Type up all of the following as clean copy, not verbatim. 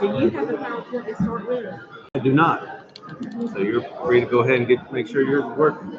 Do you have a PowerPoint to start with? I do not. So you're free to go ahead and make sure yours is working.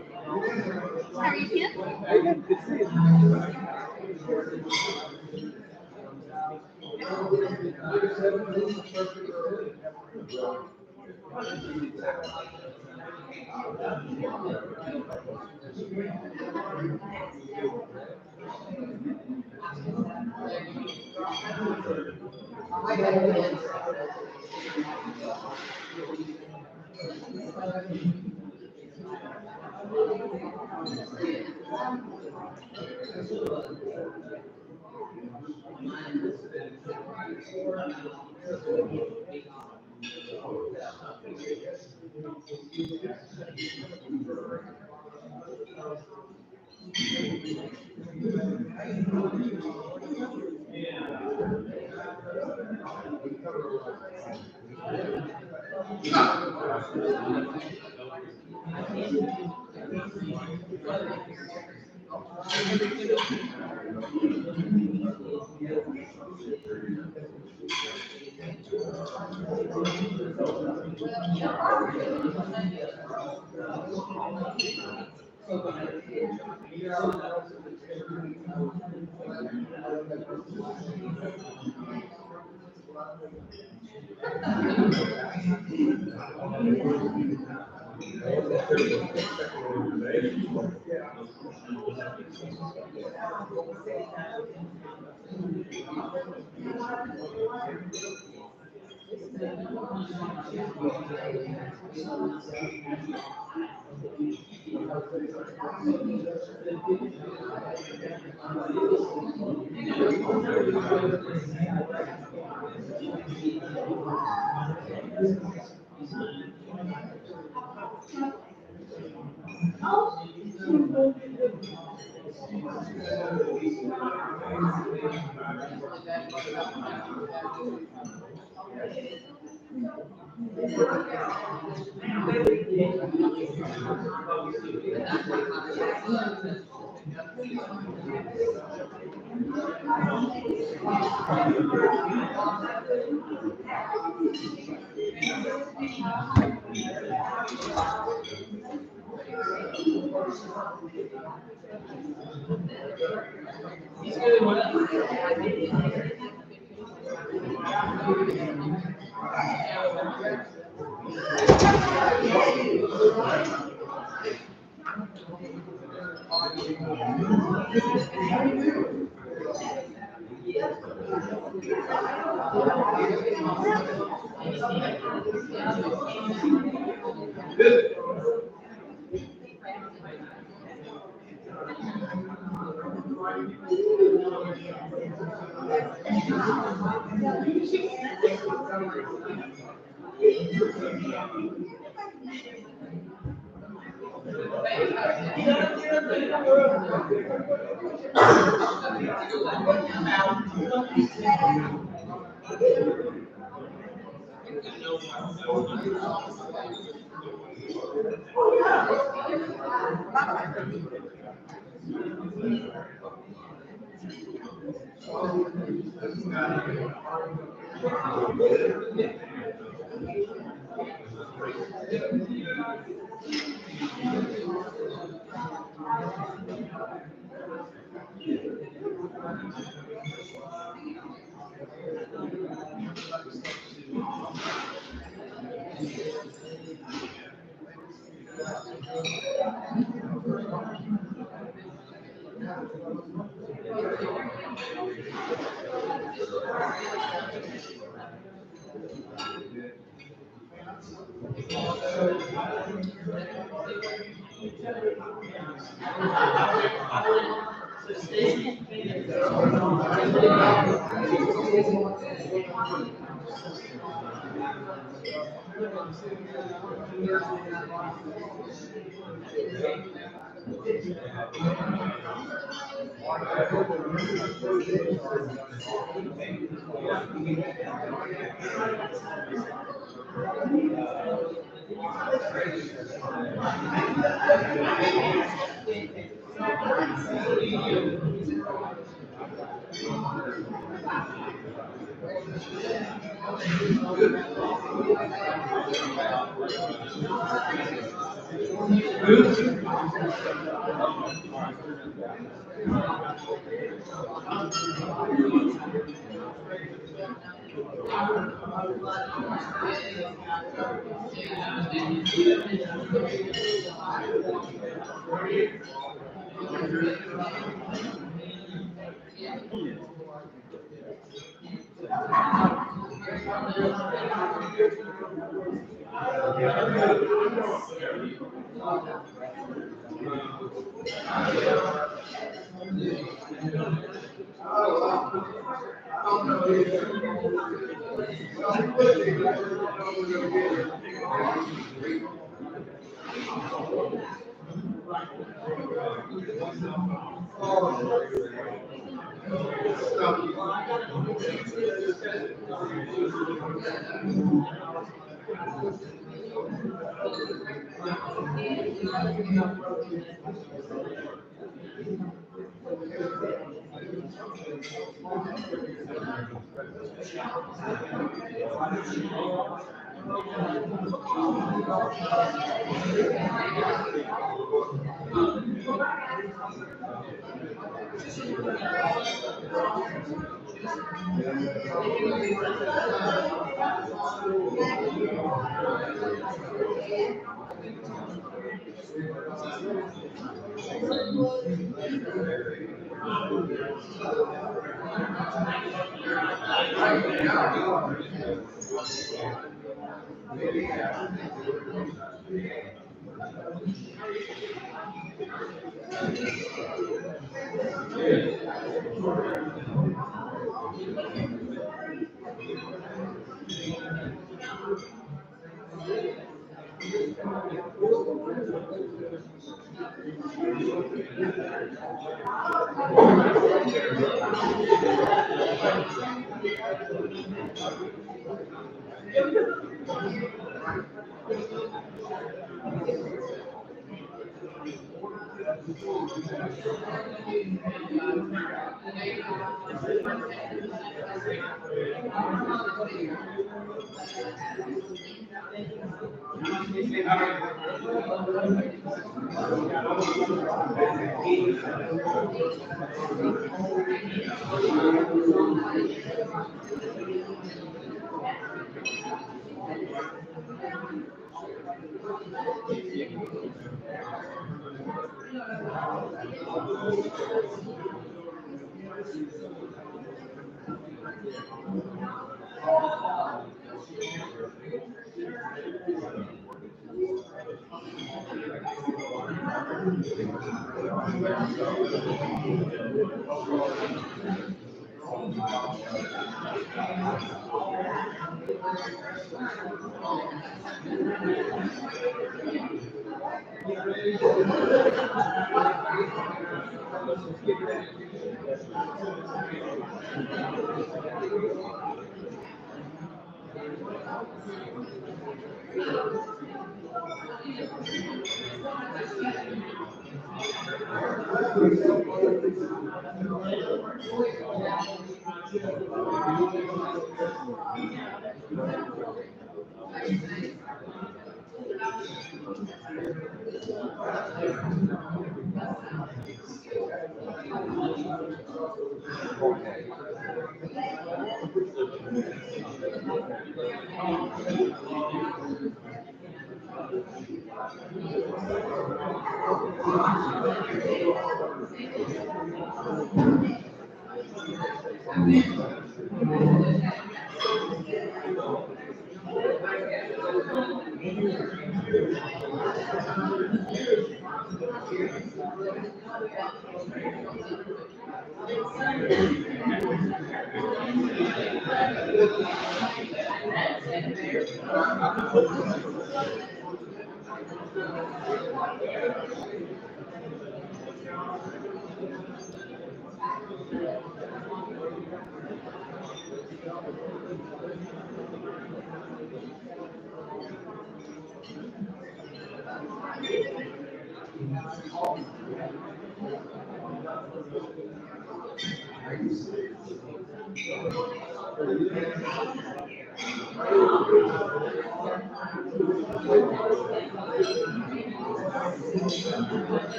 How are you, Kim?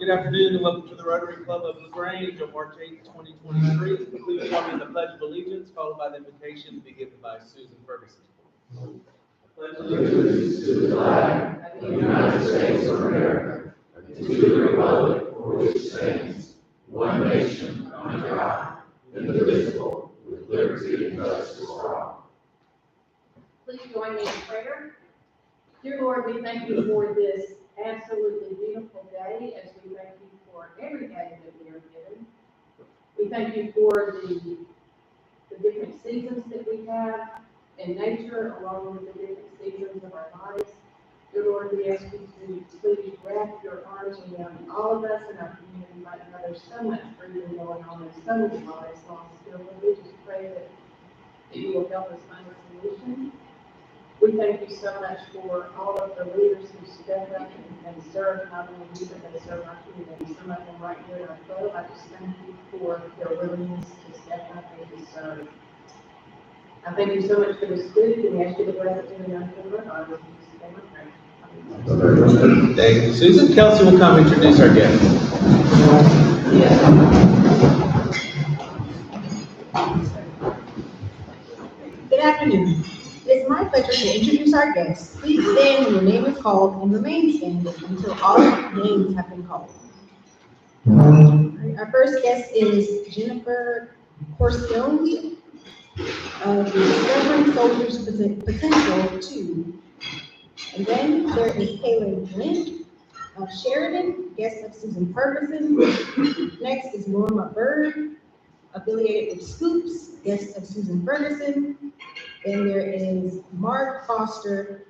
Good afternoon and welcome to the Rotary Club of LaGrange on March 8th, 2023. Please join me in the Pledge of Allegiance, followed by the invitation to be given by Susan Ferguson. Pledge allegiance to the flag of the United States of America and to the republic for which it stands, one nation under God, indivisible, with liberty and justice for all. Please join me in prayer. Dear Lord, we thank you for this absolutely beautiful day, as we thank you for every day that we are given. We thank you for the different seasons that we have in nature, along with the different seasons of our lives. Dear Lord, we ask you to please wrap your arms around all of us in our community right now. There's so much grieving going on and so many lives lost. Dear Lord, we just pray that you will help us find a solution. We thank you so much for all of the leaders who step up and serve, not only you, but they serve our community. Some of them right here in our club. I just thank you for their willingness to step up and to serve. I thank you so much for this food, and we ask you to bless it in the unfold of our lives. Thank you, Susan. Kelsey will come introduce our guest. Good afternoon. It is my pleasure to introduce our guests. Please stand when your name is called and remain standing until all names have been called. Our first guest is Jennifer Corstone of Discovering Soldiers Potential 2. And then there is Kaylin Flint of Sheridan, guest of Susan Ferguson. Next is Norma Bird, affiliated with Scoops, guest of Susan Ferguson. Then there is Mark Foster,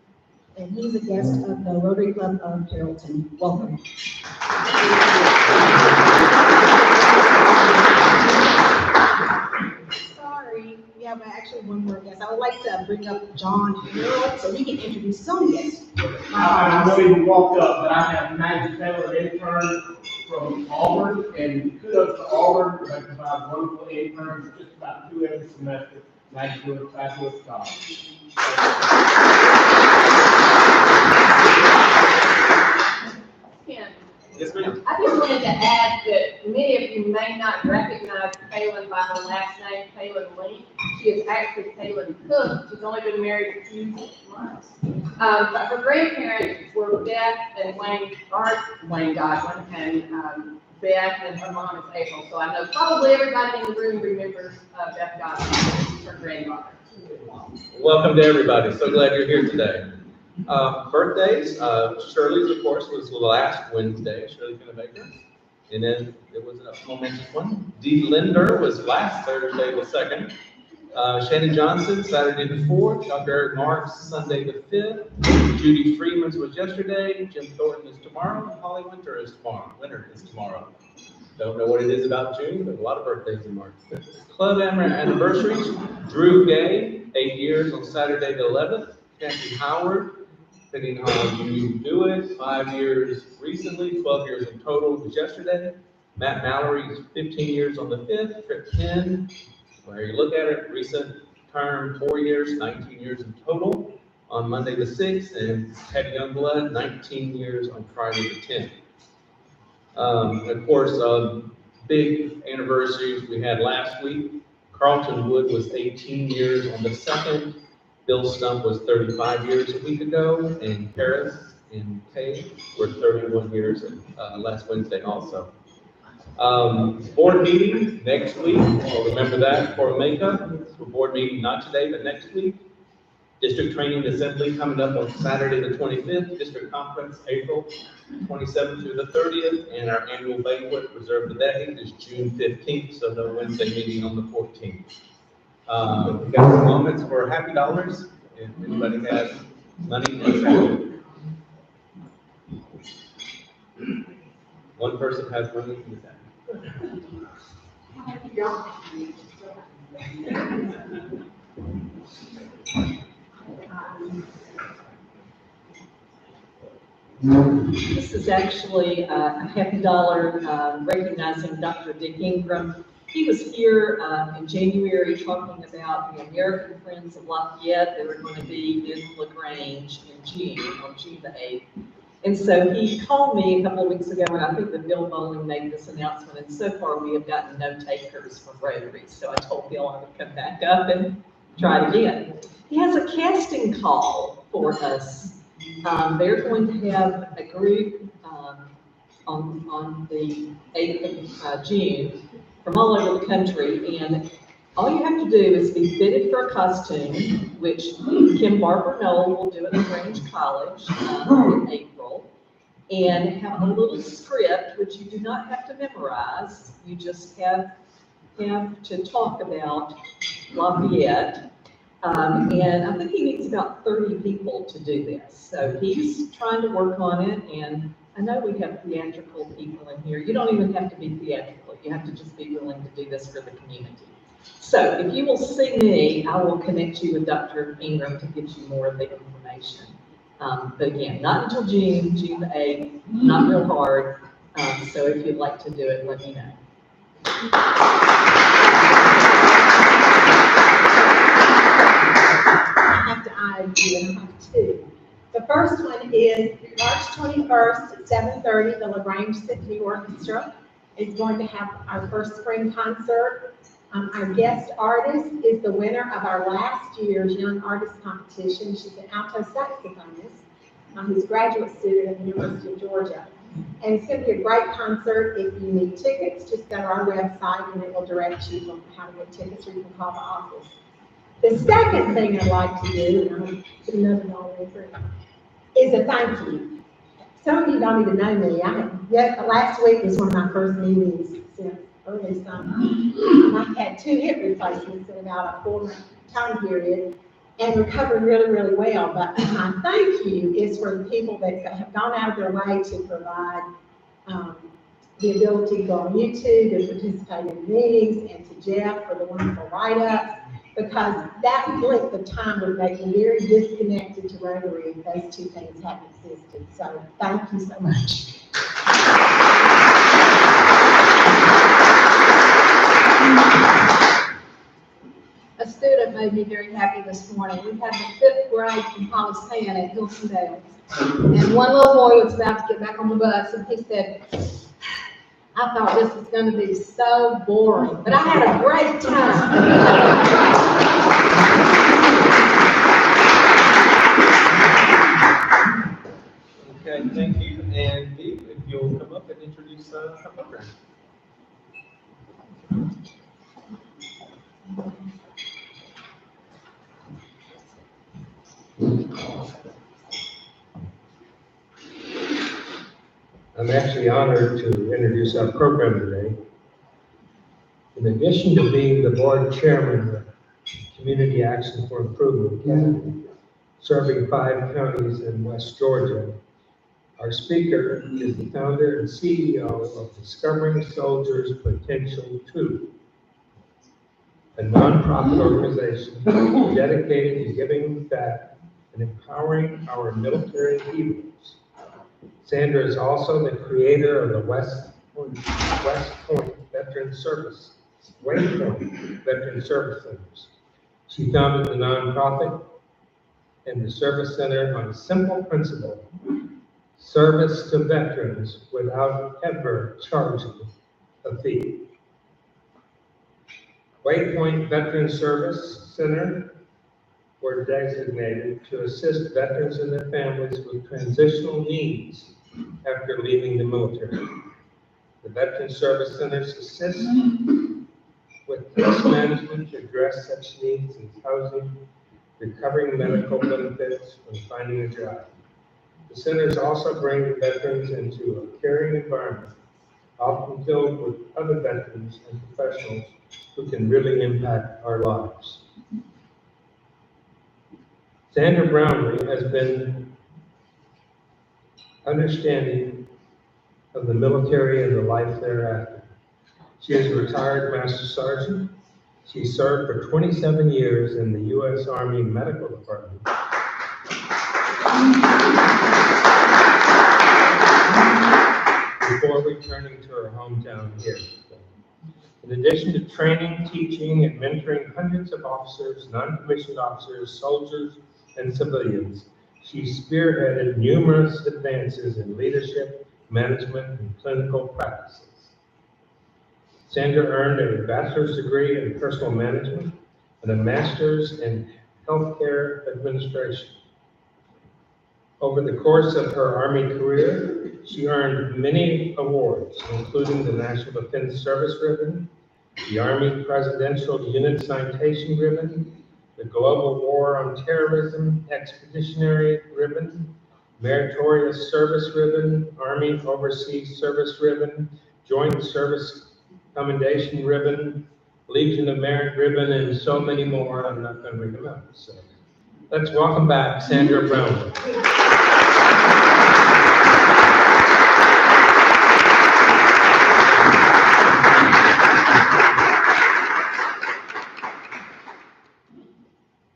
and he's a guest of the Rotary Club of Carrollton. Welcome. Sorry, we have actually one more guest. I would like to bring up John Harold so he can introduce his own guest. I know he walked up, but I have Maggie Taylor, intern from Auburn, and kudos to Auburn. They provide wonderful interns just about 2 every semester. Maggie's doing a fabulous job. Ken, Yes, ma'am. I just wanted to add that many of you may not recognize Kaylin by her last name, Kaylin Lee. She is actually Kaylin Cook. She's only been married a few months. But her grandparents were Beth and Wayne Godwin, and Beth, and her mom is April. So I know probably everybody in the room remembers Beth Godwin, her grandmother. Welcome to everybody. So glad you're here today. Birthdays, Shirley's, of course, was last Wednesday. Shirley Finnebaker. And then there was a momentous one. Dee Linder was last Thursday, the 2nd. Shannon Johnson, Saturday the 4th. Dr. Eric Marks, Sunday the 5th. Judy Freeman's was yesterday. Jim Thornton is tomorrow. And Holly Winter is tomorrow. Don't know what it is about June, but a lot of birthdays in March. Club anniversaries. Drew Gay, 8 years on Saturday the 11th. Kathy Howard, depending on how you do it, 5 years recently, 12 years in total was yesterday. Matt Mallory is 15 years on the 5th. Trip 10, where you look at it, recent term, 4 years, 19 years in total on Monday the 6th. And Ted Youngblood, 19 years on Friday the 10th. Of course, big anniversaries we had last week. Carlton Wood was 18 years on the 2nd. Bill Stump was 35 years a week ago, and Paris and Kay were 31 years last Wednesday also. Board meeting next week, remember that for makeup. Board meeting not today, but next week. District Training Assembly coming up on Saturday the 25th, District Conference April 27th through the 30th, and our annual banquet reserved today is June 15th, so no Wednesday meeting on the 14th. We've got some moments for happy dollars, if anybody has money to spend. One person has money to spend. This is actually a happy dollar recognizing Dr. Dick Ingram. He was here in January talking about the American Friends of Lafayette. They were going to be in LaGrange in June, on June the 8th. And so he called me a couple of weeks ago, and I think that Bill Bowling made this announcement, and so far we have gotten no takers from Rotary. So I told Bill I would come back up and try it again. He has a casting call for us. They're going to have a group on the 8th of June from all over the country, and all you have to do is be fitted for a costume, which Kim Barber Knoll will do at LaGrange College in April, and have a little script, which you do not have to memorize. You just have to talk about Lafayette. And I think he needs about 30 people to do this. So he's trying to work on it, and I know we have theatrical people in here. You don't even have to be theatrical. You have to just be willing to do this for the community. So if you will see me, I will connect you with Dr. Ingram to get you more of the information. But again, not until June the 8th, not real hard. So if you'd like to do it, let me know. I have to argue, and I have two. The first one is March 21st at 7:30, the LaGrange Symphony Orchestra is going to have our first spring concert. Our guest artist is the winner of our last year's Young Artist Competition. She's an alto saxophonist who's a graduate student at the University of Georgia. And it's going to be a great concert. If you need tickets, just go to our website and it will direct you on how to get tickets, or you can call the office. The second thing I'd like to do, and I'm putting another dollar in for it, is a thank you. Some of you don't even know me. Last week was one of my first meetings since early summer. I've had 2 hip replacements in about a 4-month time period and recovered really, really well. But my thank you is for the people that have gone out of their way to provide the ability to go on YouTube and participate in meetings, and to Jeff for the wonderful write-ups, because that length of time would make me very disconnected to Rotary if those 2 things hadn't existed. So thank you so much. A student made me very happy this morning. We had the 5th grade from Hollis-Pan at Hilton Dales. And one little boy was about to get back on the bus, and he said, I thought this was going to be so boring, but I had a great time. Okay, thank you. And Eve, if you'll come up and introduce our program. I'm actually honored to introduce our program today. In addition to being the board chairman of Community Action for Improvement Academy, serving 5 counties in West Georgia, our speaker is the founder and CEO of Discovering Soldiers Potential 2, a nonprofit organization dedicated to giving back and empowering our military heroes. Sandra is also the creator of the West Point Veteran Service, Waypoint Veteran Service Centers. She founded the nonprofit and the service center on a simple principle: service to veterans without ever charging a fee. Waypoint Veteran Service Center were designated to assist veterans and their families with transitional needs after leaving the military. The Veteran Service Centers assist with case management to address such needs as housing, recovering medical benefits, and finding a job. The centers also bring the veterans into a caring environment, often filled with other veterans and professionals who can really impact our lives. Sandra Brownlee has been understanding of the military and the life thereafter. She is a retired Master Sergeant. She served for 27 years in the U.S. Army Medical Department. Before returning to her hometown here. In addition to training, teaching, and mentoring hundreds of officers, non-commissioned officers, soldiers, and civilians, She spearheaded numerous advances in leadership, management, and clinical practices. Sandra earned a bachelor's degree in personal management and a master's in healthcare administration. Over the course of her Army career, she earned many awards, including the National Defense Service Ribbon, the Army Presidential Unit Citation Ribbon, the Global War on Terrorism Expeditionary Ribbon, Meritorious Service Ribbon, Army Overseas Service Ribbon, Joint Service Commendation Ribbon, Legion of Merit Ribbon, and so many more. I'm not going to read them out. So let's welcome back Sandra Brown.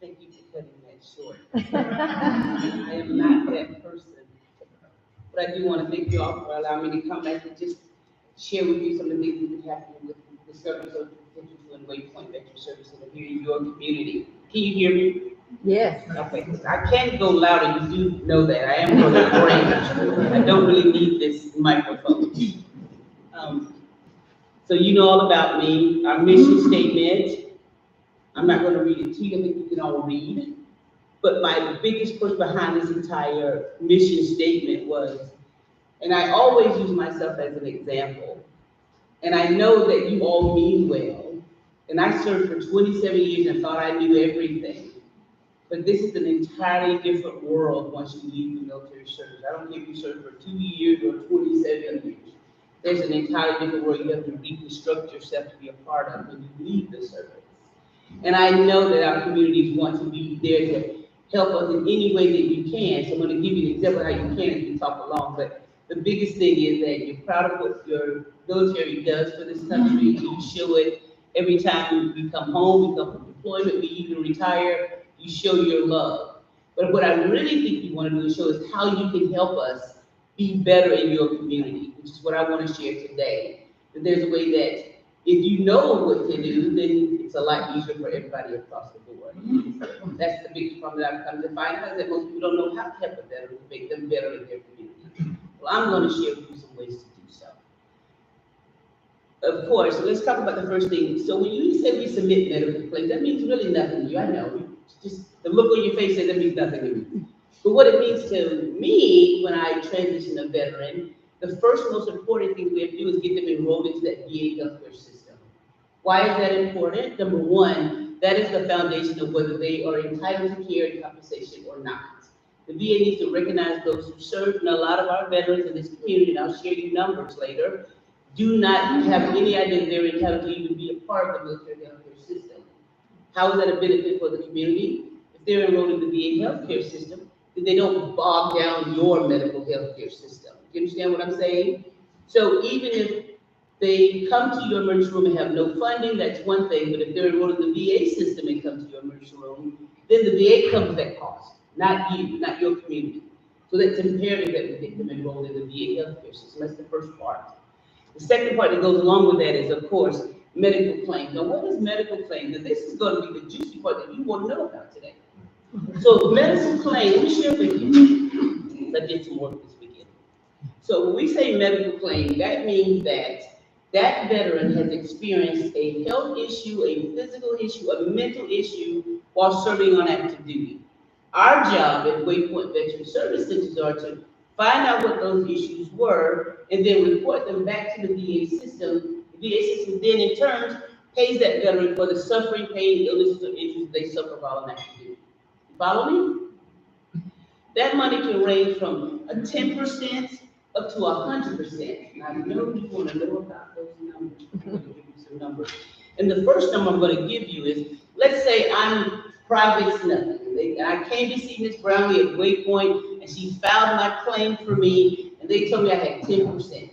Thank you for cutting that short. I am not that person. But I do want to thank you all for allowing me to come back and just share with you some of the things that have happened with the service of potential and Waypoint Veteran Service and here in your community. Can you hear me? Yes. Okay, I can go louder, you do know that. I am from LaGrange. I don't really need this microphone. So you know all about me, our mission statement. I'm not going to read it to you, I think you can all read. But my biggest push behind this entire mission statement was, and I always use myself as an example, and I know that you all mean well, and I served for 27 years and thought I knew everything. But this is an entirely different world once you leave the military service. I don't care if you serve for 2 years or 27 years. There's an entirely different world you have to reconstruct yourself to be a part of when you leave the service. And I know that our communities want to be there to help us in any way that you can. So I'm going to give you an example of how you can as we talk along. But the biggest thing is that you're proud of what your military does for this country. You show it every time we come home, we come from deployment, we even retire, you show your love. But what I really think you want to do is show us how you can help us be better in your community, which is what I want to share today. That there's a way that if you know what to do, then it's a lot easier for everybody across the board. That's the biggest problem that I've come to find out, that most people don't know how to help a veteran to make them better in their community. Well, I'm going to share with you some ways to do so. Of course, so let's talk about the first thing. So when you say we submit medical claims, that means really nothing to you. I know. Just the look on your face says that means nothing to me. But what it means to me when I transition a veteran, the first most important thing we have to do is get them enrolled into that VA healthcare system. Why is that important? Number one, that is the foundation of whether they are entitled to care and compensation or not. The VA needs to recognize those who serve, and a lot of our veterans in this community, and I'll share you numbers later, do not have any idea they're entitled to even be a part of the military healthcare system. How is that a benefit for the community? If they're enrolled in the VA healthcare system, then they don't bog down your medical healthcare system. Do you understand what I'm saying? So even if they come to your emergency room and have no funding, that's one thing, but if they're enrolled in the VA system and come to your emergency room, then the VA covers that cost, not you, not your community. So that's imperative that we get them enrolled in the VA healthcare system. That's the first part. The second part that goes along with that is, of course, medical claims. Now, what is medical claims? Now, this is going to be the juicy part that you want to know about today. So, medical claims, let me share with you. I did some work this weekend. So, when we say medical claim, that means that that veteran has experienced a health issue, a physical issue, a mental issue while serving on active duty. Our job at Waypoint Veteran Service Centers are to find out what those issues were, and then report them back to the VA system. The VA system then in turn pays that veteran for the suffering, pain, illnesses, or injuries they suffer while on active duty. You follow me? That money can range from a 10% up to 100%. Now, I know you want to know about those numbers. I'm going to give you some numbers. And the first number I'm going to give you is, let's say I'm private snubbing, and I came to see Ms. Brownlee at Waypoint, and she filed my claim for me, and they told me I had 10%.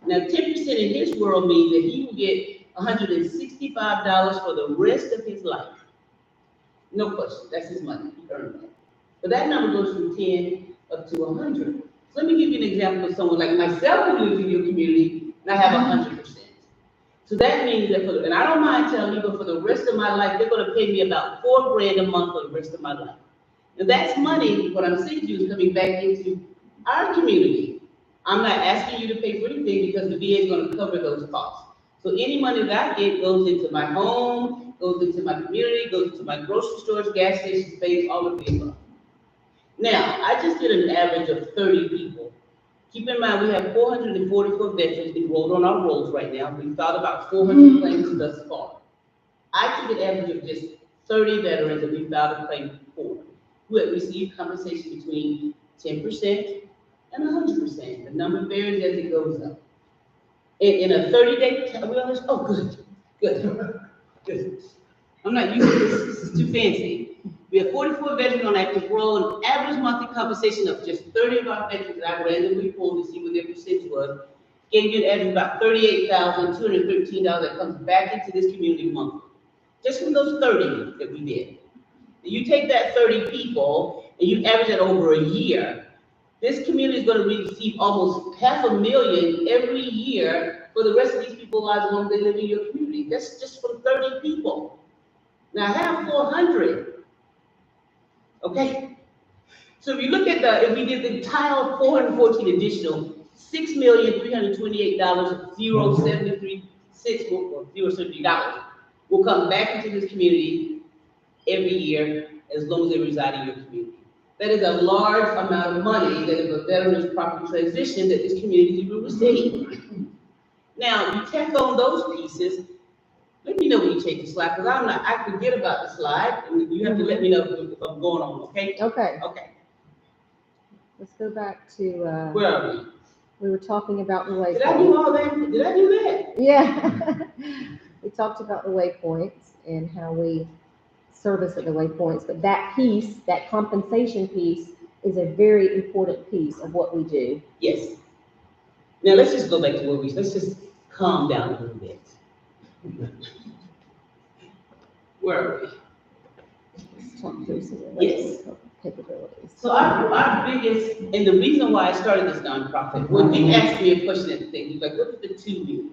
Now, 10% in his world means that he will get $165 for the rest of his life. No question, that's his money, he earned that. But that number goes from 10 up to 100. So let me give you an example of someone like myself who lives in your community, and I have 100%. So that means that, and I don't mind telling you, but for the rest of my life, they're going to pay me about $4 grand a month for the rest of my life. And that's money, what I'm saying to you is coming back into our community. I'm not asking you to pay for anything because the VA is gonna cover those costs. So any money that I get goes into my home, goes into my community, goes into my grocery stores, gas stations, banks, all of the above. Now, I just did an average of 30 people. Keep in mind, we have 444 veterans enrolled on our rolls right now. We've thought about 400 claims thus far. I took an average of just 30 veterans that we filed a claim for, who had received compensation between 10% and 100%. The number varies as it goes up. In a 30-day, are we on this? Oh, good. I'm not used to this is too fancy. We have 44 veterans on active roll, an average monthly compensation of just 30 of our veterans that I randomly pulled to see what their percentage was, gave you an average of about $38,213 that comes back into this community monthly. Just from those 30 that we did. You take that 30 people and you average it over a year, this community is going to receive almost $500,000 every year for the rest of these people's lives as long as they live in your community. That's just from 30 people. Now I have 400. Okay? So if you look at if we did the entire 414 additional, $6,328,073 or $0.73 will come back into this community every year as long as they reside in your community. That is a large amount of money that if a veteran is properly transitioned, that this community will receive. Now, you tack on those pieces, let me know when you take the slide, because I forget about the slide, and you have to let me know if I'm going on, okay? Okay, Okay, let's go back to, where are we? we were talking about the Did I do waypoints. all that? Did I do that? Yeah. We talked about the waypoints and how we service at the waypoints, but that piece, that compensation piece, is a very important piece of what we do. Yes. Now, let's just go back to let's just calm down a little bit. Where are we? Let's talk through some of the Yes. capabilities. So our biggest, and the reason why I started this nonprofit, when he asked me a question at the thing, he's like, what does the two mean?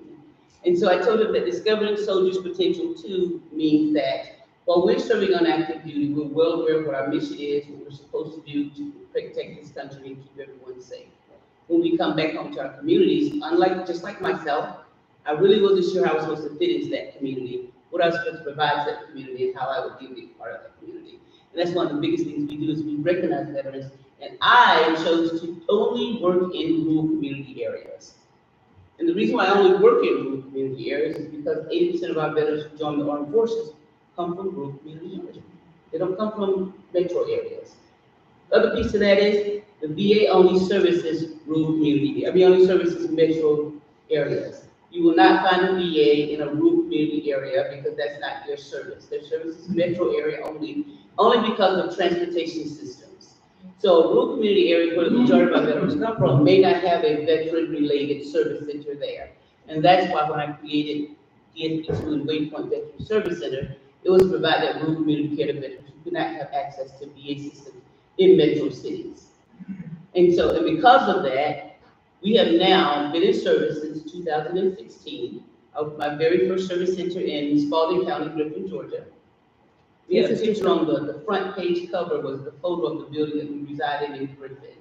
And so I told him that Discovering Soldiers' Potential 2 means that while we're serving on active duty, we're well aware of what our mission is, what we're supposed to do to protect this country and keep everyone safe. When we come back home to our communities, just like myself, I really wasn't sure how I was supposed to fit into that community, what I was supposed to provide to that community, and how I would be a part of that community. And that's one of the biggest things we do is we recognize veterans. And I chose to only work in rural community areas. And the reason why I only work in rural community areas is because 80% of our veterans who join the armed forces come from rural community areas. They don't come from metro areas. The other piece of that is the VA only services only services metro areas. You will not find a VA in a rural community area because that's not their service. Their service is metro area only because of transportation systems. So rural community areas where the majority of our veterans come from may not have a veteran-related service center there. And that's why when I created DSP2 and Waypoint Veteran Service Center, it was to provide that rural community care to veterans who could not have access to VA systems in metro cities. And because of that, we have now been in service since 2016. My very first service center in Spalding County, Griffin, Georgia. We had a picture on the front page cover was the photo of the building that we resided in Griffin.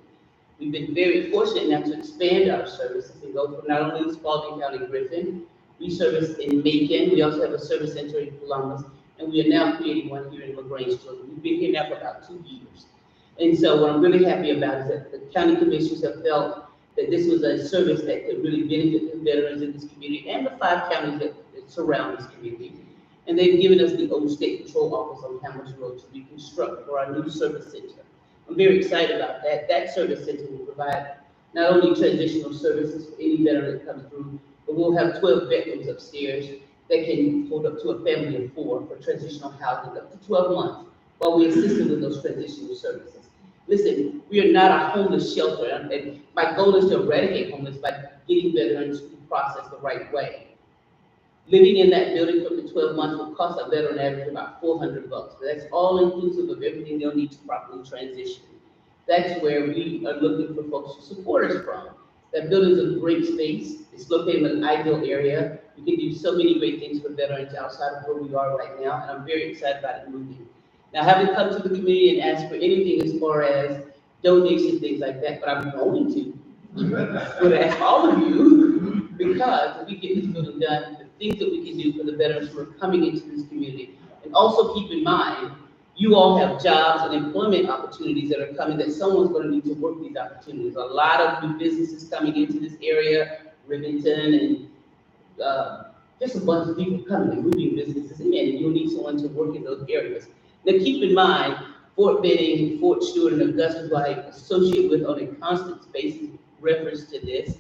We've been very fortunate now to expand our services and go from not only Spalding County, Griffin, we service in Macon, we also have a service center in Columbus, and we are now creating one here in LaGrange, Georgia. We've been here now for about 2 years. And so what I'm really happy about is that the county commissioners have felt that this was a service that could really benefit the veterans in this community and the 5 counties that surround this community. And they've given us the old state patrol office on Hamilton Road to reconstruct for our new service center. I'm very excited about that. That service center will provide not only transitional services for any veteran that comes through, but we'll have 12 bedrooms upstairs that can hold up to a family of 4 for transitional housing up to 12 months while we assist them with those transitional services. Listen, we are not a homeless shelter, and my goal is to eradicate homeless by getting veterans to process the right way. Living in that building for the 12 months will cost a veteran average about $400. That's all inclusive of everything they'll need to properly transition. That's where we are looking for folks to support us from. That building's a great space. It's located in an ideal area. We can do so many great things for veterans outside of where we are right now, and I'm very excited about it moving. Now, I haven't come to the community and asked for anything as far as donations, things like that, but I'm going to. I'm going to ask all of you, because if we get this building done, the things that we can do for the veterans who are coming into this community. And also keep in mind, you all have jobs and employment opportunities that are coming, that someone's going to need to work these opportunities. A lot of new businesses coming into this area, Remington, and just a bunch of people coming and moving businesses in, and you'll need someone to work in those areas. Now, keep in mind, Fort Benning, Fort Stewart, and Augusta, who I associate with on a constant basis, reference to this,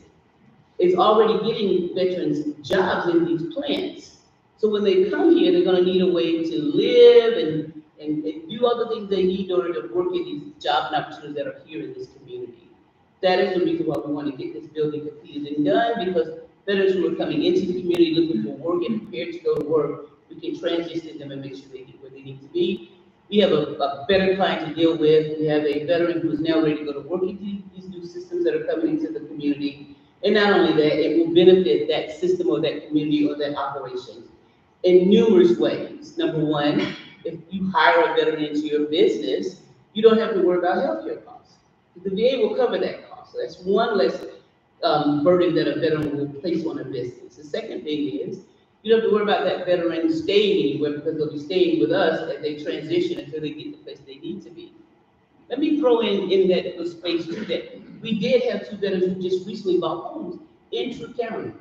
is already getting veterans jobs in these plants. So when they come here, they're gonna need a way to live and do all the things they need in order to work in these job and opportunities that are here in this community. That is the reason why we want to get this building completed and done, because veterans who are coming into the community looking for work and prepared to go to work, we can transition them and make sure they get where they need to be. We have a better client to deal with. We have a veteran who's now ready to go to work in these new systems that are coming into the community. And not only that, it will benefit that system or that community or that operation in numerous ways. Number one, if you hire a veteran into your business, you don't have to worry about healthcare costs. The VA will cover that cost. So that's one less burden that a veteran will place on a business. The second thing is, you don't have to worry about that veteran staying anywhere, because they'll be staying with us as they transition until they get the place they need to be. Let me throw in that little space too, that we did have two veterans who just recently bought homes in True County,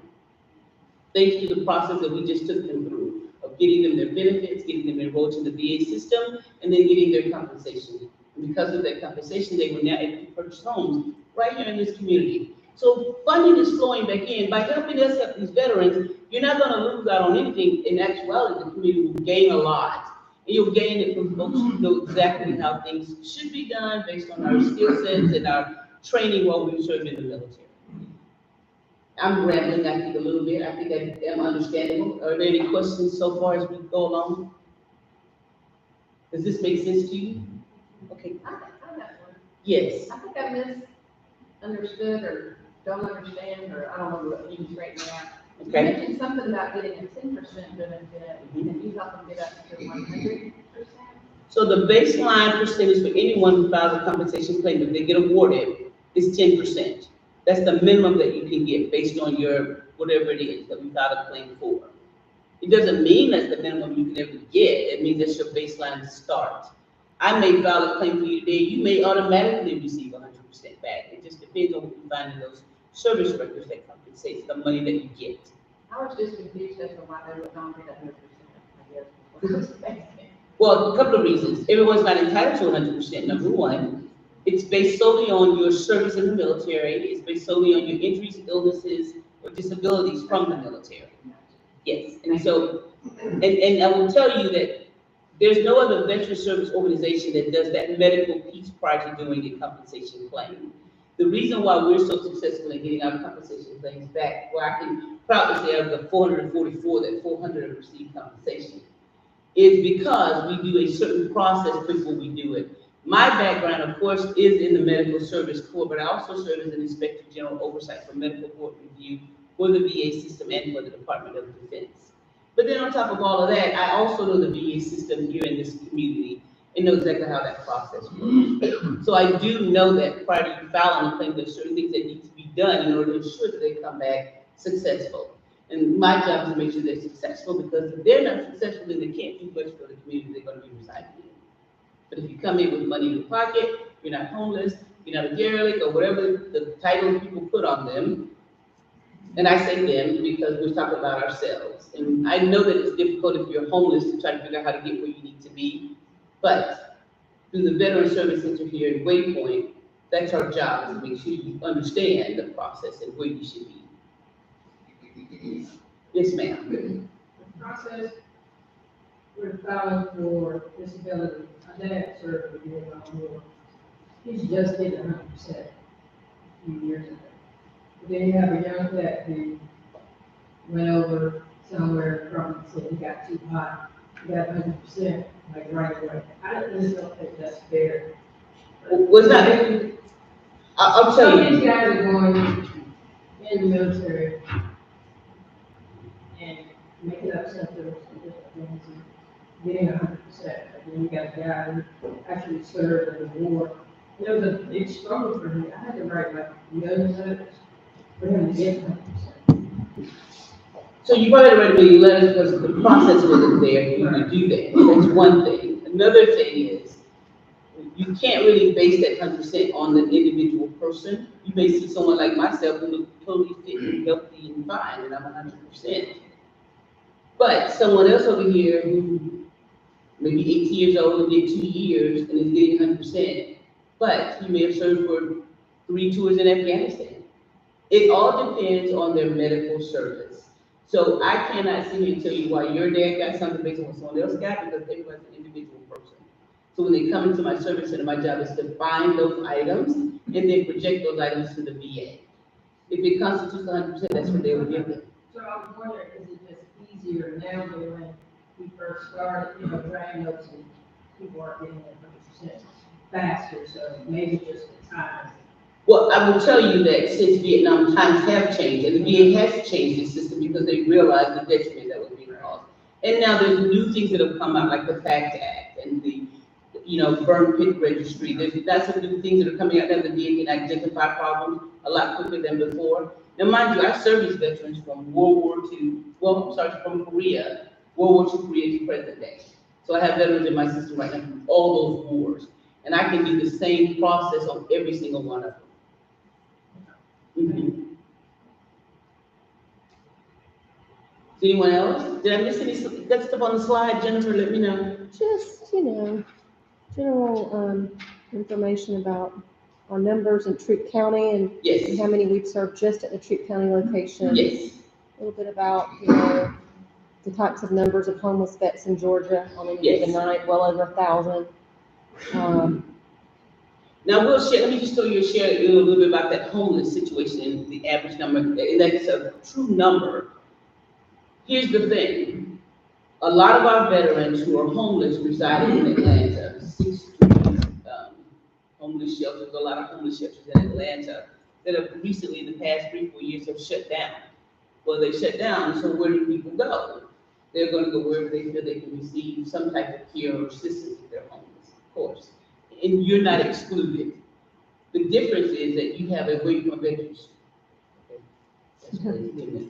thanks to the process that we just took them through of getting them their benefits, getting them enrolled in the VA system, and then getting their compensation. And because of that compensation, they were now able to purchase homes right here in this community. So funding is flowing back in. By helping us help these veterans, you're not going to lose out on anything. In actuality, the community will gain a lot. And you'll gain it from folks who know exactly how things should be done based on our skill sets and our training while we served in the military. I'm rambling, I think, a little bit. I think I am understandable. Are there any questions so far as we go along? Does this make sense to you? Okay. I got one. Yes. I think I misunderstood or don't understand, or I don't know what you use right now. You Okay. mentioned something about getting a 10% benefit, and you help them get up to 100%. So the baseline percentage for anyone who files a compensation claim, if they get awarded, is 10%. That's the minimum that you can get based on your, whatever it is that we filed a claim for. It doesn't mean that's the minimum you can ever get. It means that's your baseline to start. I may file a claim for you today, you may automatically receive 100% back. It just depends on what you find in those service records that compensates the money that you get. I was just confused as to why they would not get 100%, I guess. Well, a couple of reasons. Everyone's not entitled to 100%. Number one, it's based solely on your service in the military. It's based solely on your injuries, illnesses, or disabilities from the military. Yes, and so, and I will tell you that there's no other veteran service organization that does that medical piece prior to doing a compensation claim. The reason why we're so successful in getting our compensation claims back, where I can proudly say of the 444 that 400 have received compensation, is because we do a certain process before we do it. My background, of course, is in the Medical Service Corps, but I also serve as an Inspector General oversight for medical court review for the VA system and for the Department of Defense. But then on top of all of that, I also know the VA system here in this community and know exactly how that process works. So I do know that prior to you filing a claim, there's certain things that need to be done in order to ensure that they come back successful. And my job is to make sure they're successful, because if they're not successful, then they can't do much for the community they're going to be residing in. But if you come in with money in your pocket, you're not homeless, you're not a derelict, or whatever the titles people put on them, and I say them because we're talking about ourselves. And I know that it's difficult if you're homeless to try to figure out how to get where you need to be, but through the Veteran Service Center here in Waypoint, that's our job, is to make sure you understand the process and where you should be. Yes, ma'am. The process we're filing for disability, my dad served a year on war. He's just hit 100% a few years ago. But then you have a young vet who went over somewhere from, so he got too hot, he got 100%, like right away. I just don't think that's fair. Was that? I'll tell Some of these you. guys are going in the military and making up symptoms and different things. getting 100%. And then you got a guy who actually served in the war. It was a big struggle for me. I had to write like millions of letters for him to get 100%. So you probably already many letters because the process wasn't there for you to do that. That's one thing. Another thing is, you can't really base that 100% on the individual person. You may see someone like myself who looks totally fit and healthy and fine, and I'm 100%. But someone else over here who maybe 18 years old and did 2 years and is getting 100%, but he may have served for 3 tours in Afghanistan. It all depends on their medical service. So I cannot sit here and tell you why your dad got something based on what someone else got, because everyone's an individual person. So when they come into my service center, my job is to find those items and then project those items to the VA. If it constitutes 100%, that's what they will give them. So I was wondering, is it just easier now than when we first started, writing notes and people aren't getting it 100% faster, so maybe just the time. Well, I will tell you that since Vietnam, times have changed, and the VA has changed its system because they realized the detriment that was being caused. And now there's new things that have come out, like the FACT Act and the, burn pit registry. There's lots of new things that are coming out now. The VA can identify problems a lot quicker than before. Now, mind you, I service veterans from World War II, from Korea, World War II, Korea to present day. So I have veterans in my system right now from all those wars. And I can do the same process on every single one of them. Mm-hmm. Anyone else? Did I miss any that stuff on the slide? Jennifer, let me know. Just, general information about our numbers in Troup County and Yes. how many we've served just at the Troup County location. Yes. A little bit about, the types of numbers of homeless vets in Georgia on any given night, well over 1,000. Now we'll share, let me just share a little bit about that homeless situation and the average number, and that's a true number. Here's the thing. A lot of our veterans who are homeless reside in Atlanta. 6 homeless shelters, a lot of homeless shelters in Atlanta that have recently, in the past 3-4 years, have shut down. Well, they shut down, so where do people go? They're going to go wherever they feel they can receive some type of care or assistance if they're homeless, of course. And you're not excluded. The difference is that you have a waypoint veterans. Okay. That's crazy, isn't it?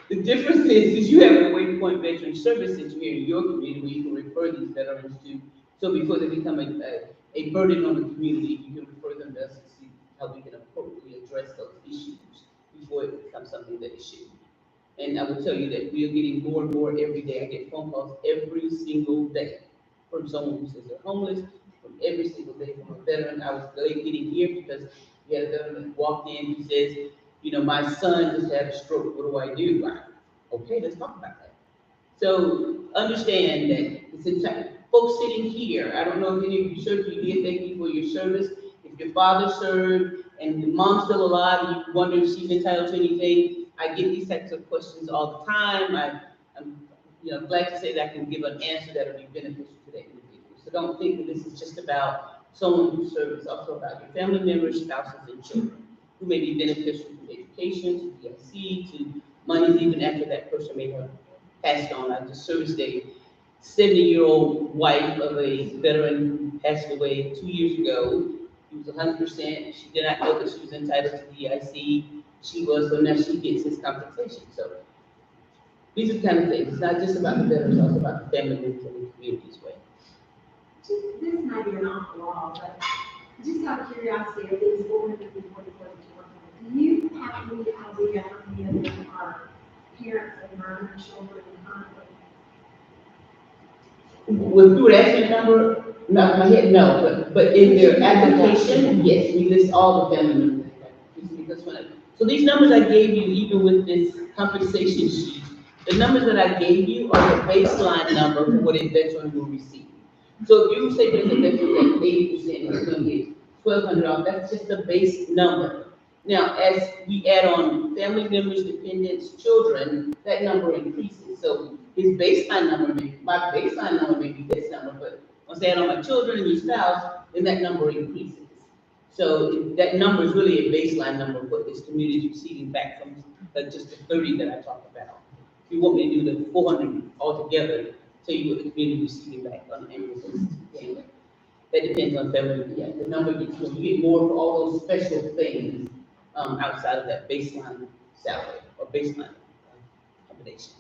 The difference is you have a waypoint veteran service center here in your community where you can refer these veterans to. So before they become a burden on the community, you can refer them to us to see how we can appropriately address those issues before it becomes something that is should. And I will tell you that we are getting more and more every day. I get phone calls every single day from someone who says they're homeless, from every single day from a veteran. I was late getting here because we had a veteran that walked in who says, my son just had a stroke. What do I do? Okay, let's talk about that. So understand that it's entire folks sitting here. I don't know if any of you served, you did, thank you for your service. If your father served and your mom's still alive and you wonder if she's entitled to anything, I get these types of questions all the time. I'm glad to say that I can give an answer that will be beneficial to that individual. So don't think that this is just about someone who serves. It's also about your family members, spouses, and children who may be beneficial to education, to DIC, to monies even after that person may have passed on. I just serviced a 70-year-old wife of a veteran who passed away 2 years ago. He was 100%. She did not know that she was entitled to DIC. She was, so now she gets his compensation. So these are the kind of things. It's not just about the veterans, it's also about the family members and the community as well. This might be an awful law, but just out of curiosity, of these 444 do you have any idea how many of them are parents of murdered children currently? When you would ask me the number, not my head, no, but in their application, yes, we list all the family members. So these numbers I gave you, even with this compensation sheet, the numbers that I gave you are the baseline number for what a veteran will receive. So if you say there's a veteran that 80% is going to get $1,200, that's just the base number. Now, as we add on family members, dependents, children, that number increases. So his baseline number my baseline number may be this number, but once I add on my children and your spouse, then that number increases. So that number is really a baseline number of what this community is receiving back from just the 30 that I talked about. If you want me to do the 400 altogether, so you would really receive it back on an annual basis. Anyway, that depends on family, yeah, the number gets, you get more for all those special things, outside of that baseline salary or baseline accommodation.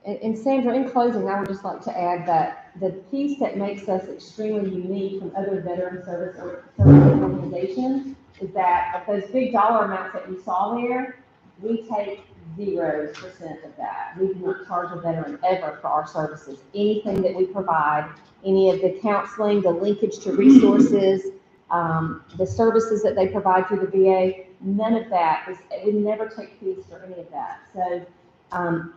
And Sandra, in closing, I would just like to add that the piece that makes us extremely unique from other veteran service organizations is that of those big dollar amounts that you saw there, we take 0% of that. We do not charge a veteran ever for our services. Anything that we provide, any of the counseling, the linkage to resources, the services that they provide through the VA, none of that is, we never take fees for any of that. So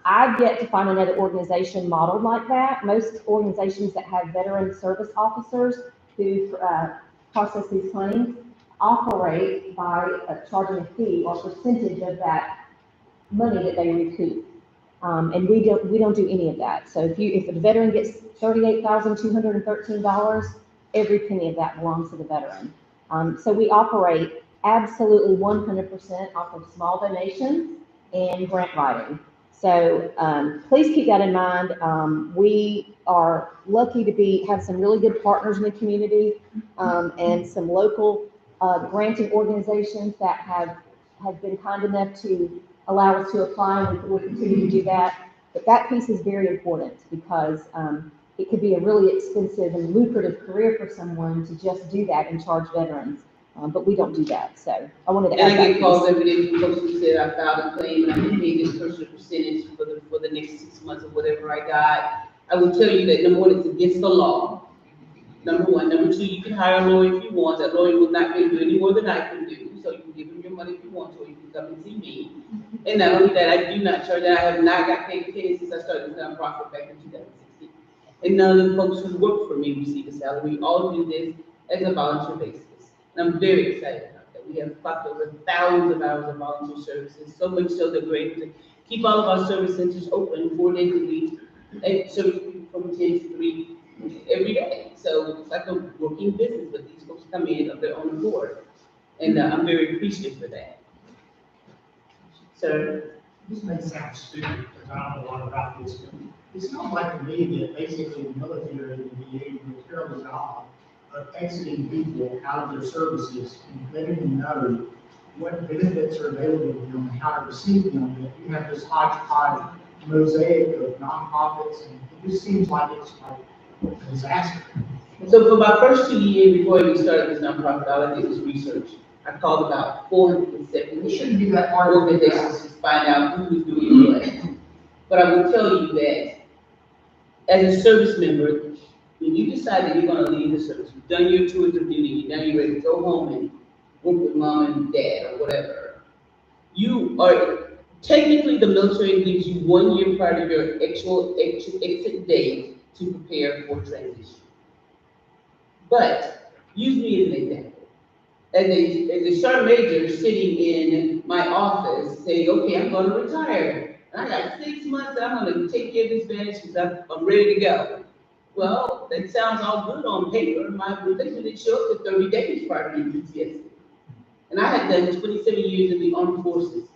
I've yet to find another organization modeled like that. Most organizations that have veteran service officers who process these claims operate by charging a fee or percentage of that money that they recoup. And we don't do any of that. So if a veteran gets $38,213, every penny of that belongs to the veteran. So we operate absolutely 100% off of small donations and grant writing. So please keep that in mind. We are lucky to have some really good partners in the community, and some local granting organizations that have been kind enough to allow us to apply, and we'll continue to do that. But that piece is very important because it could be a really expensive and lucrative career for someone to just do that and charge veterans. But we don't do that, so I wanted to add that. And I get calls every day from folks who said I filed a claim and I can pay this personal percentage for the next 6 months or whatever I got. I will tell you that number one, it's against the law. Number one. Number two, you can hire a lawyer if you want. That lawyer will not be able to do any more than I can do. So you can give him your money if you want to, or you can come and see me. And not only that, I do not charge that. I have not got paid since I started this nonprofit back in 2016. And none of the folks who work for me receive a salary. We all do this as a volunteer basis. And I'm very excited about that. We have clocked over thousands of hours of volunteer services, so much so that we're able to keep all of our service centers open 4 days a week and service people from 10 to 3 every day. So it's like a working business, but these folks come in of their own accord. And I'm very appreciative for that. So, This may sound stupid, because I don't know a lot about this, but it sounds like to me that basically the military and the VA do a terrible job of exiting people out of their services and letting them know what benefits are available to them and how to receive them. That you have this hodgepodge mosaic of nonprofits, and it just seems like it's like a disaster. So for my first 2 years before we started this nonprofit, all I did was research. I called about 470 organizations to find out who was doing what. But I will tell you that as a service member, when you decide that you're going to leave the service, you've done your tours of duty, now you're ready to go home and work with mom and dad or whatever, you are technically, the military gives you 1 year prior to your actual exit date to prepare for transition. But use me as an example. As a sergeant major sitting in my office saying, okay, I'm going to retire. And I got 6 months that I'm going to take care of this bench because I'm ready to go. Well, that sounds all good on paper. My replacement didn't show up for 30 days prior to PTSD. And I had done 27 years in the armed forces.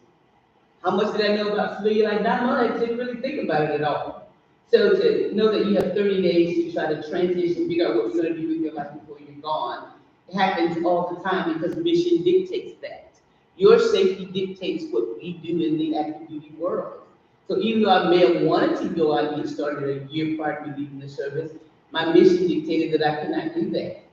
How much did I know about civilian life? Not much. I didn't really think about it at all. So to know that you have 30 days to try to transition, figure out what you're going to do with your life before you're gone, it happens all the time because mission dictates that. Your safety dictates what we do in the active duty world. So even though I may have wanted to go out and get started a year prior to leaving the service, my mission dictated that I could not do that.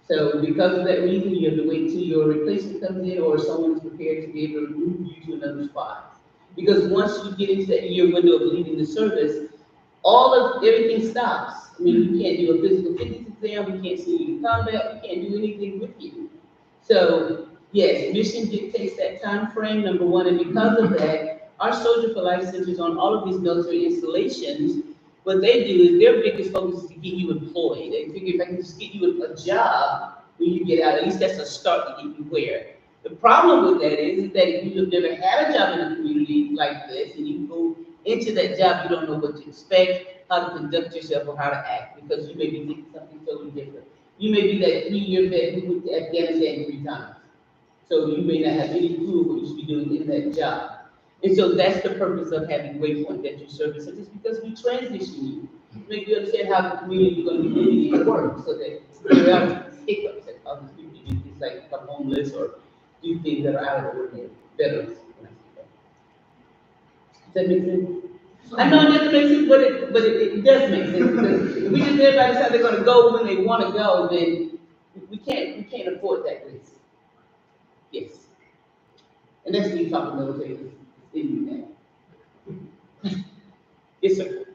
So because of that reason, you have to wait till your replacement comes in or someone's prepared to be able to move you to another spot. Because once you get into that year window of leaving the service, everything stops. I mean, you can't do a physical fitness exam, we can't send you to combat, we can't do anything with you. So yes, mission dictates that time frame, number one, and because of that, our Soldier for Life centers on all of these military installations, what they do is their biggest focus is to get you employed. They figure if I can just get you a job when you get out, at least that's a start to get you where. The problem with that is that if you have never had a job in a community like this, and you go into that job, you don't know what to expect, how to conduct yourself, or how to act, because you may be thinking something totally different. You may be that 3-year vet who went to Afghanistan 3 times. So you may not have any clue what you should be doing in that job. And so that's the purpose of having Waypoint Dental Services, is because we transition you, make you understand how the community is going to be living and work, so that there are hiccups that other people do things like become homeless or do things that are out of the ordinary, veterans. Does that make sense? I know it doesn't make sense, but it does make sense, because if we just let everybody decide they're gonna go when they wanna go, then we can't afford that risk. Yes. And that's what you talk about, okay, in that. Yes, sir.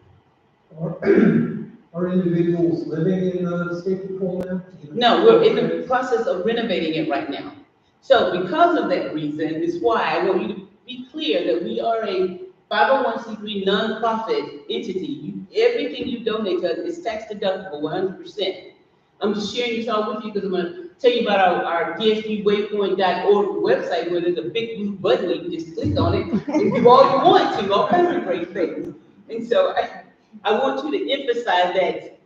Are individuals living in the state pool now? No, we're in the process of renovating it right now. So because of that reason, is why I want you to be clear that we are a 501c3 nonprofit entity. Everything you donate to us is tax deductible, 100%. I'm just sharing this all with you because I'm going to tell you about our dsbwaypoint.org website, where there's a big blue button where you can just click on it and do all you want to, all kinds of great things. And so I want you to emphasize that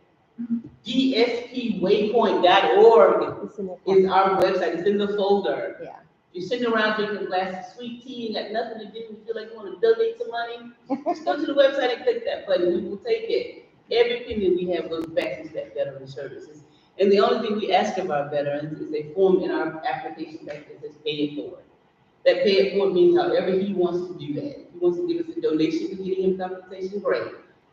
dsbwaypoint.org is our website. It's in the folder. Yeah. You're sitting around drinking a glass of sweet tea and got nothing to do, and you feel like you want to donate some money, just go to the website and click that button. We will take it. Every penny we have goes back to that veteran services. And the only thing we ask of our veterans is a form in our application packet that says pay it forward. That pay it forward means however he wants to do that. If he wants to give us a donation to getting him compensation, great.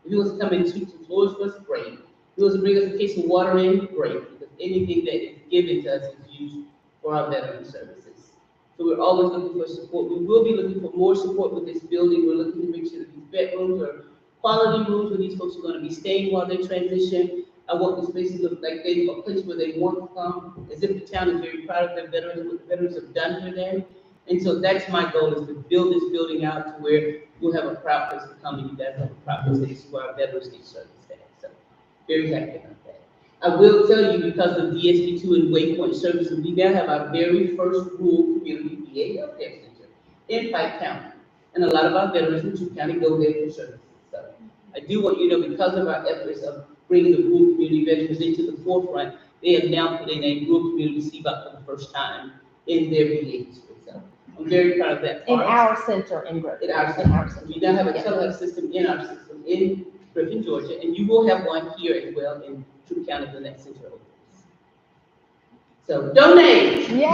If he wants to come and sweep some floors for us, great. If he wants to bring us a case of water in, great. Because anything that is given to us is used for our veteran services. So we're always looking for support. We will be looking for more support with this building. We're looking to make sure that these bedrooms are quality rooms where these folks are going to be staying while they transition. I want the spaces to look like they a place where they want to come, as if the town is very proud of their veterans, what the veterans have done for them. And so that's my goal, is to build this building out to where we'll have a proud place to come, and you guys have a proud place to see where our veterans get service at. So very happy about that. I will tell you, because of DSP2 and Waypoint Services, we now have our very first rural community VA healthcare center in Pike County. And a lot of our veterans in True County go there for services. So I do want you to know, because of our efforts of bringing the rural community veterans into the forefront, they have now put in a rural community CBOC for the first time in their VA district. So I'm very proud of that part. In our center in Griffin. In our center. We now have a telehealth system in our system in Griffin, Georgia, and you will have one here as well in True County when that center opens. So donate. Yay!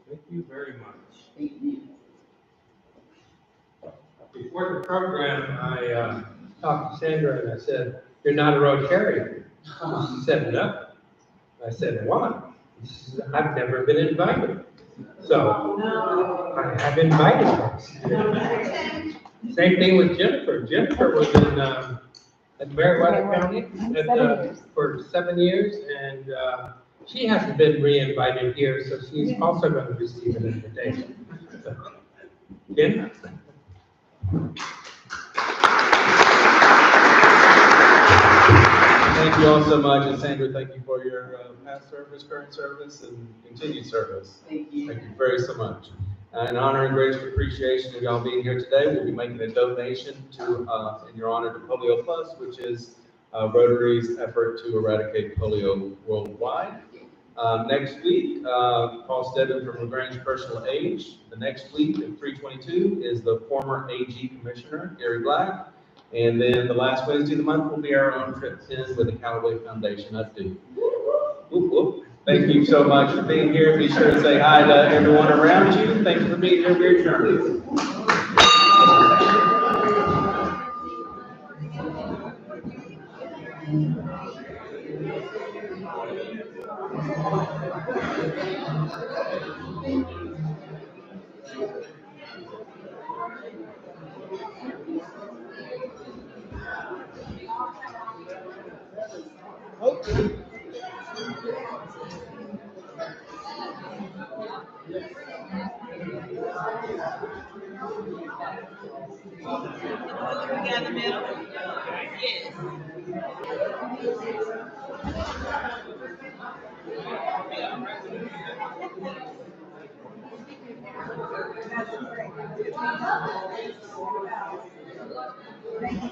Thank you very much. Before the program, I talked to Sandra and I said, "You're not a Rotarian." She said, "No." I said, "Why?" She said, "I've never been invited." So I have invited her. Same thing with Jennifer. Jennifer was in at Meriwether County for 7 years, and she hasn't been re-invited here, so she's also going to receive an invitation. So, Jen? Thank you all so much, and Sandra, thank you for your past service, current service, and continued service. Thank you. Thank you very so much. In honor and greatest appreciation of y'all being here today, we'll be making a donation to, in your honor, to Polio Plus, which is Rotary's effort to eradicate polio worldwide. Next week, Paul Stebbins from LaGrange Personal Age. The next week at 3/22 is the former AG Commissioner, Gary Black. And then the last Wednesday of the month will be our own trip in with the Callaway Foundation update. Whoop, whoop. Thank you so much for being here. Be sure to say hi to everyone around you. Thank you for being here. We're adjourned. Thank you.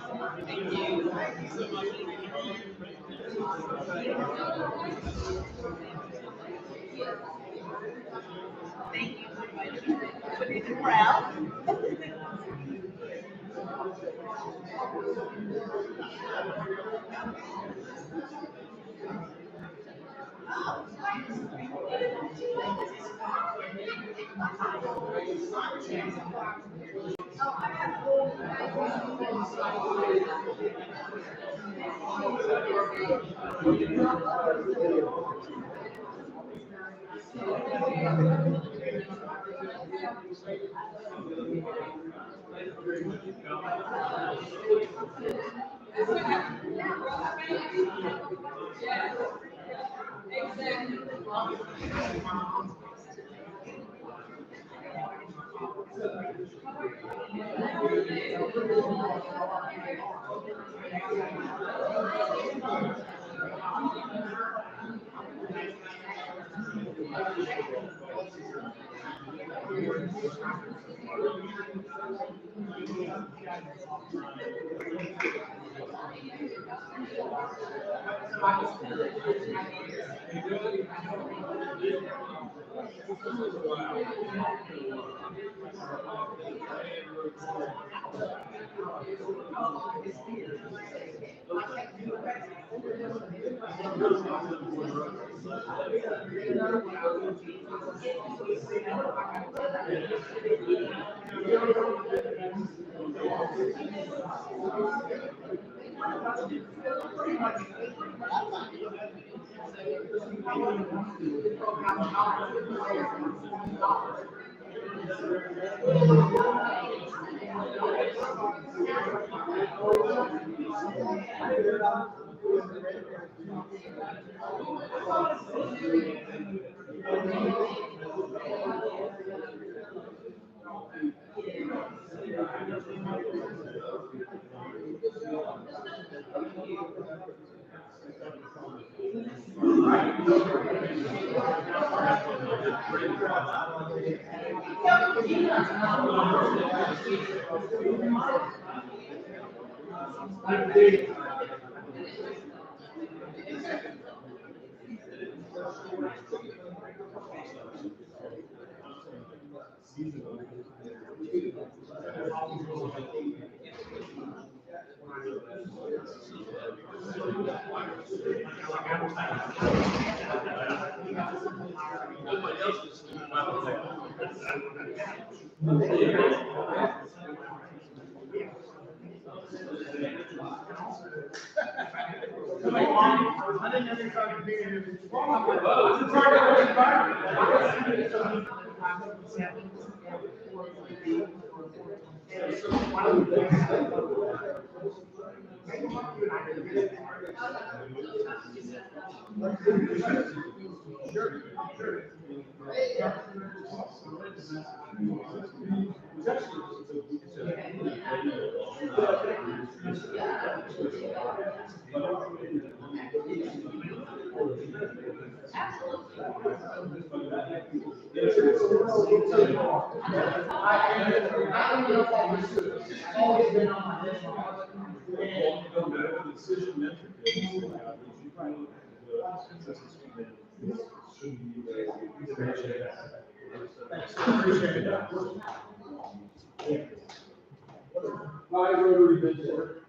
My Rotary visitor.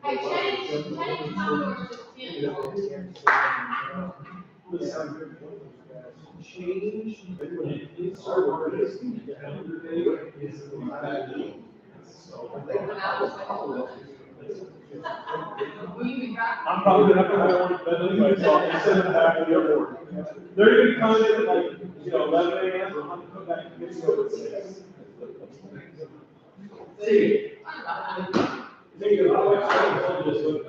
Hey, change numbers to 10. I'm probably gonna have to hire one of them anyway, so I'll just send them back to the airport. They're gonna be coming in at like, 11 a.m., I'm gonna come back and get you over at 6. See. Take it all out. This with,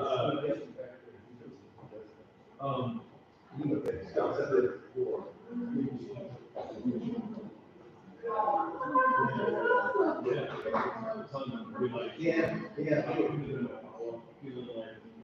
Scott said that before. Yeah.